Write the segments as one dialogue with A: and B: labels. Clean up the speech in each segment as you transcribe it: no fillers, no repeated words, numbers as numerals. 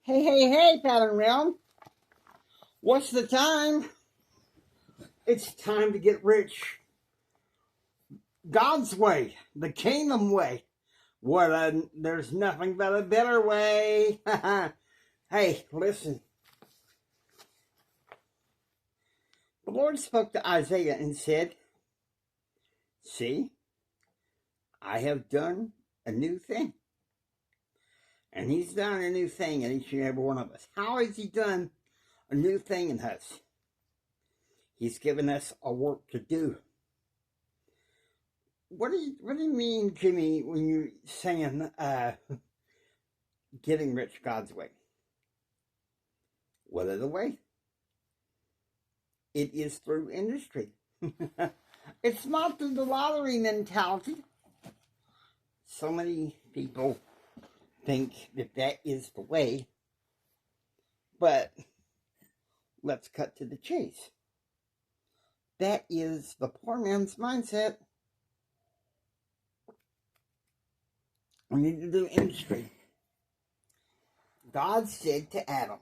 A: Hey, hey, hey, Pattern Realm. What's the time? It's time to get rich. God's way, the kingdom way. There's nothing but a better way. Hey, listen. The Lord spoke to Isaiah and said, See, I have done a new thing. And He's done a new thing in each and every one of us. How has He done a new thing in us? He's given us a work to do. What do you mean, Jimmy, when you're saying getting rich God's way? What other way? It is through industry. It's not through the lottery mentality. So many people think that is the way, but let's cut to the chase. That is the poor man's mindset. We need to do industry. God said to Adam,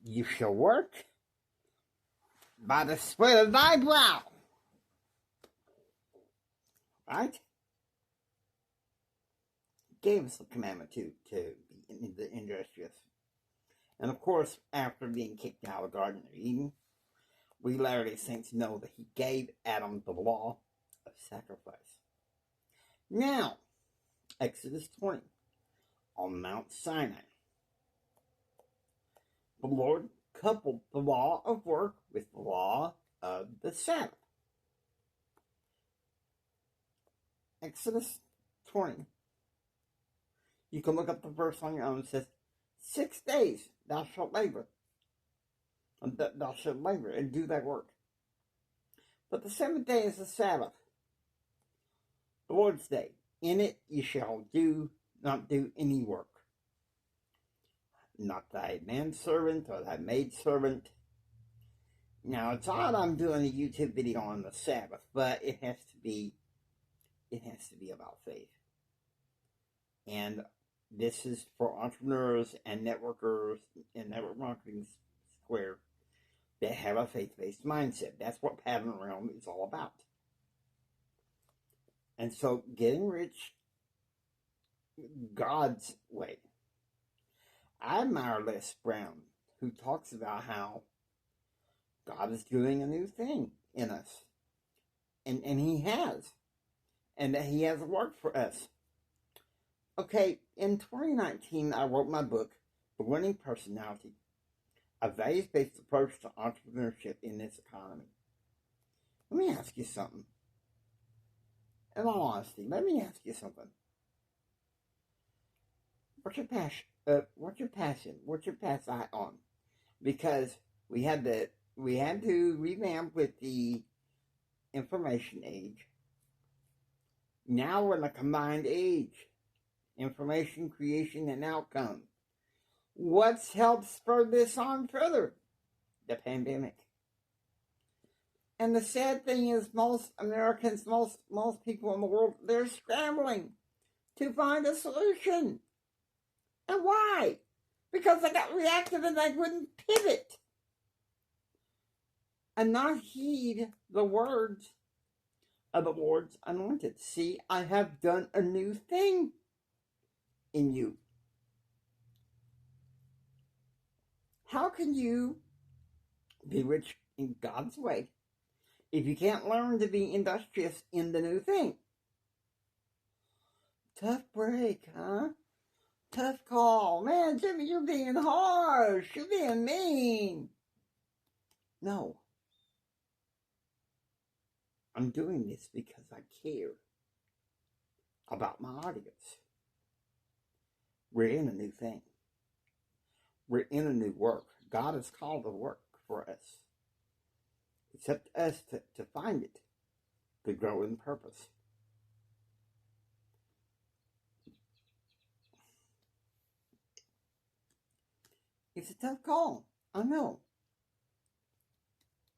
A: You shall work by the sweat of thy brow. Right? Gave us the commandment to be industrious. And of course, after being kicked out of the Garden of Eden, we Latter-day Saints know that He gave Adam the law of sacrifice. Now, Exodus 20, on Mount Sinai, the Lord coupled the law of work with the law of the Sabbath. Exodus 20. You can look up the verse on your own. It says, 6 days thou shalt labor. Thou shalt labor and do thy work. But the 7th day is the Sabbath, the Lord's day. In it you shall not do any work. Not thy manservant or thy maidservant. Now it's odd I'm doing a YouTube video on the Sabbath, but it has to be about faith. And this is for entrepreneurs and networkers in Network Marketing Square that have a faith-based mindset. That's what Pattern Realm is all about. And so getting rich God's way. I admire Les Brown, who talks about how God is doing a new thing in us. And He has. And that He has worked for us. Okay, in 2019, I wrote my book, The Winning Personality, a values-based approach to entrepreneurship in this economy. Let me ask you something. In all honesty, let me ask you something. What's your passion? What's your passion? What's your pass eye on? Because we had to revamp with the information age. Now we're in a combined age. Information, creation, and outcome. What's helped spur this on further? The pandemic. And the sad thing is most Americans, most people in the world, they're scrambling to find a solution. And why? Because they got reactive and they wouldn't pivot and not heed the words of the Lord's anointed. See, I have done a new thing in you. How can you be rich in God's way if you can't learn to be industrious in the new thing? Tough break, huh? Tough call. Man, Jimmy, you're being harsh. You're being mean. No. I'm doing this because I care about my audience. We're in a new thing. We're in a new work. God has called the work for us. It's up to us to find it, to grow in purpose. It's a tough call, I know.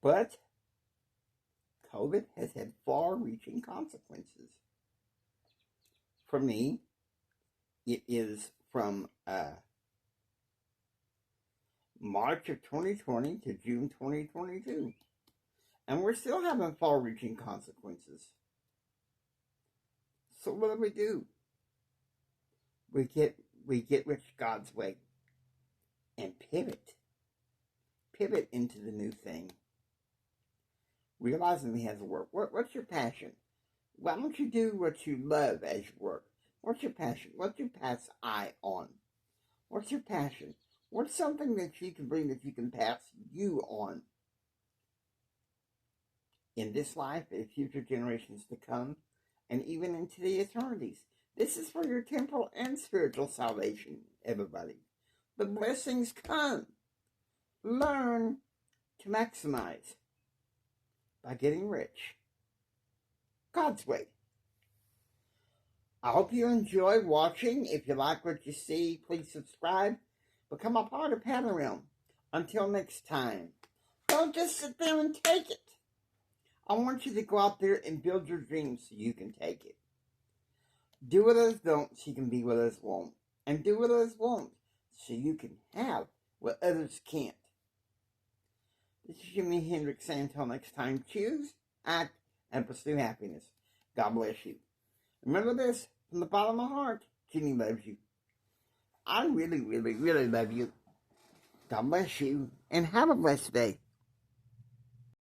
A: But COVID has had far-reaching consequences for me It is from March of 2020 to June 2022. And we're still having far-reaching consequences. So what do? We get rich God's way and pivot into the new thing, realizing we have to work. What's your passion? Why don't you do what you love as you work? What's your passion? What's your pass eye on? What's your passion? What's something that you can bring that you can pass you on in this life and future generations to come, and even into the eternities? This is for your temporal and spiritual salvation, everybody. The blessings come. Learn to maximize by getting rich God's way. I hope you enjoy watching. If you like what you see, please subscribe. Become a part of Panorama. Until next time, don't just sit there and take it. I want you to go out there and build your dreams so you can take it. Do what others don't so you can be what others won't. And do what others won't so you can have what others can't. This is Jimi Hendrix saying until next time, choose, act, and pursue happiness. God bless you. Remember this, from the bottom of my heart, Jimmy loves you. I really, really, really love you. God bless you, and have a blessed day.